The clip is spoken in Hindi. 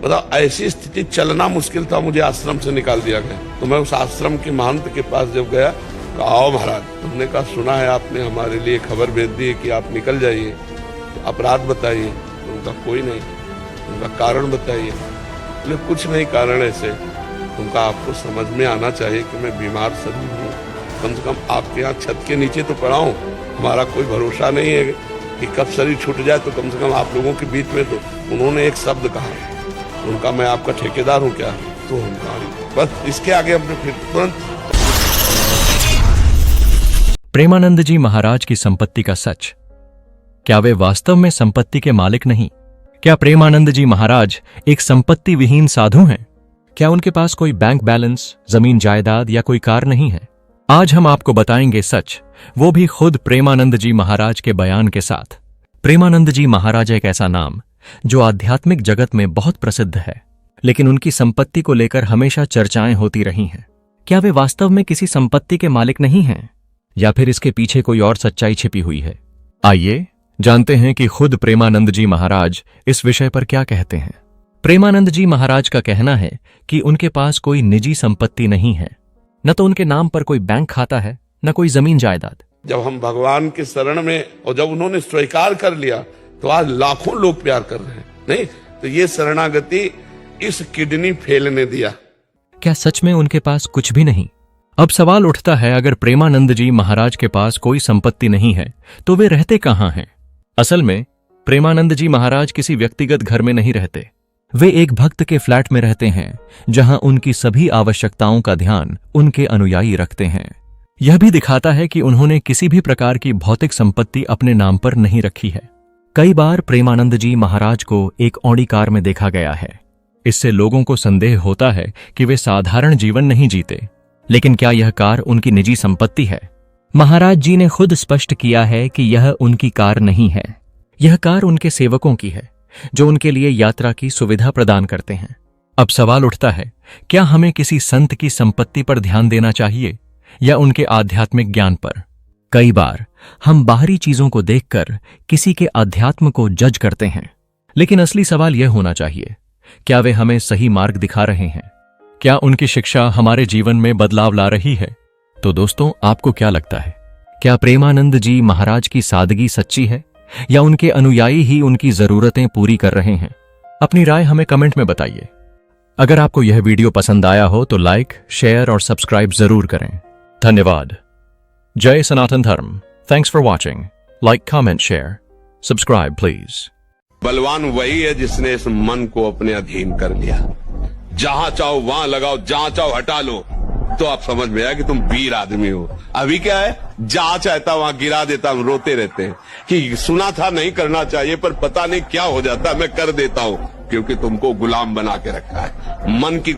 बताओ, ऐसी स्थिति, चलना मुश्किल था, मुझे आश्रम से निकाल दिया गया। तो मैं उस आश्रम के महंत के पास जब गया, कहा आओ महाराज, तुमने कहा सुना है आपने हमारे लिए खबर भेज दी है कि आप निकल जाइए, तो अपराध बताइए। उनका कोई नहीं, उनका कारण बताइए। बोले कुछ नहीं कारण ऐसे, उनका आपको समझ में आना चाहिए कि मैं बीमार शरीर हूँ, कम से कम आपके यहाँ छत के नीचे तो पड़ा हूँ, हमारा कोई भरोसा नहीं है कि कब शरीर छूट जाए, तो कम से कम आप लोगों के बीच में तो। उन्होंने एक शब्द कहा, उनका मैं आपका ठेकेदार हूँ क्या? तो उनका बस, इसके आगे हमने फिर तुरंत। प्रेमानंद जी महाराज की संपत्ति का सच। क्या वे वास्तव में संपत्ति के मालिक नहीं? क्या प्रेमानंद जी महाराज एक संपत्ति विहीन साधु हैं? क्या उनके पास कोई बैंक बैलेंस, जमीन जायदाद या कोई कार नहीं है? आज हम आपको बताएंगे सच, वो भी खुद प्रेमानंद जी महाराज के बयान के साथ। प्रेमानंद जी महाराज एक ऐसा नाम जो आध्यात्मिक जगत में बहुत प्रसिद्ध है, लेकिन उनकी संपत्ति को लेकर हमेशा चर्चाएं होती रही हैं। क्या वे वास्तव में किसी संपत्ति के मालिक नहीं हैं, या फिर इसके पीछे कोई और सच्चाई छिपी हुई है? आइए जानते हैं कि खुद प्रेमानंद जी महाराज इस विषय पर क्या कहते हैं। प्रेमानंद जी महाराज का कहना है कि उनके पास कोई निजी संपत्ति नहीं है, न तो उनके नाम पर कोई बैंक खाता है, न कोई जमीन जायदाद। जब हम भगवान के शरण में, और जब उन्होंने स्वीकार कर लिया, तो आज लाखों लोग प्यार कर रहे हैं। नहीं तो ये शरणागति इस किडनी फेल ने दिया। क्या सच में उनके पास कुछ भी नहीं? अब सवाल उठता है, अगर प्रेमानंद जी महाराज के पास कोई संपत्ति नहीं है तो वे रहते कहां हैं? असल में प्रेमानंद जी महाराज किसी व्यक्तिगत घर में नहीं रहते। वे एक भक्त के फ्लैट में रहते हैं, जहां उनकी सभी आवश्यकताओं का ध्यान उनके अनुयायी रखते हैं। यह भी दिखाता है कि उन्होंने किसी भी प्रकार की भौतिक संपत्ति अपने नाम पर नहीं रखी है। कई बार प्रेमानंद जी महाराज को एक ऑडी कार में देखा गया है। इससे लोगों को संदेह होता है कि वे साधारण जीवन नहीं जीते। लेकिन क्या यह कार उनकी निजी संपत्ति है? महाराज जी ने खुद स्पष्ट किया है कि यह उनकी कार नहीं है। यह कार उनके सेवकों की है, जो उनके लिए यात्रा की सुविधा प्रदान करते हैं। अब सवाल उठता है, क्या हमें किसी संत की संपत्ति पर ध्यान देना चाहिए या उनके आध्यात्मिक ज्ञान पर? कई बार हम बाहरी चीजों को देखकर किसी के अध्यात्म को जज करते हैं, लेकिन असली सवाल यह होना चाहिए, क्या वे हमें सही मार्ग दिखा रहे हैं? क्या उनकी शिक्षा हमारे जीवन में बदलाव ला रही है? तो दोस्तों, आपको क्या लगता है? क्या प्रेमानंद जी महाराज की सादगी सच्ची है, या उनके अनुयायी ही उनकी जरूरतें पूरी कर रहे हैं? अपनी राय हमें कमेंट में बताइए। अगर आपको यह वीडियो पसंद आया हो तो लाइक, शेयर और सब्सक्राइब जरूर करें। धन्यवाद। जय सनातन धर्म। Thanks for watching. Like, comment, share, subscribe please. बलवान वही है जिसने इस मन को अपने अधीन कर लिया। जहां चाहो वहां लगाओ, जहां चाहो हटा लो, तो आप समझ में आया कि तुम वीर आदमी हो। अभी क्या है, जहां चाहता वहां गिरा देता। हम रोते रहते हैं कि सुना था नहीं करना चाहिए, पर पता नहीं क्या हो जाता, मैं कर देता हूं, क्योंकि तुमको गुलाम बना के रखा है। मन की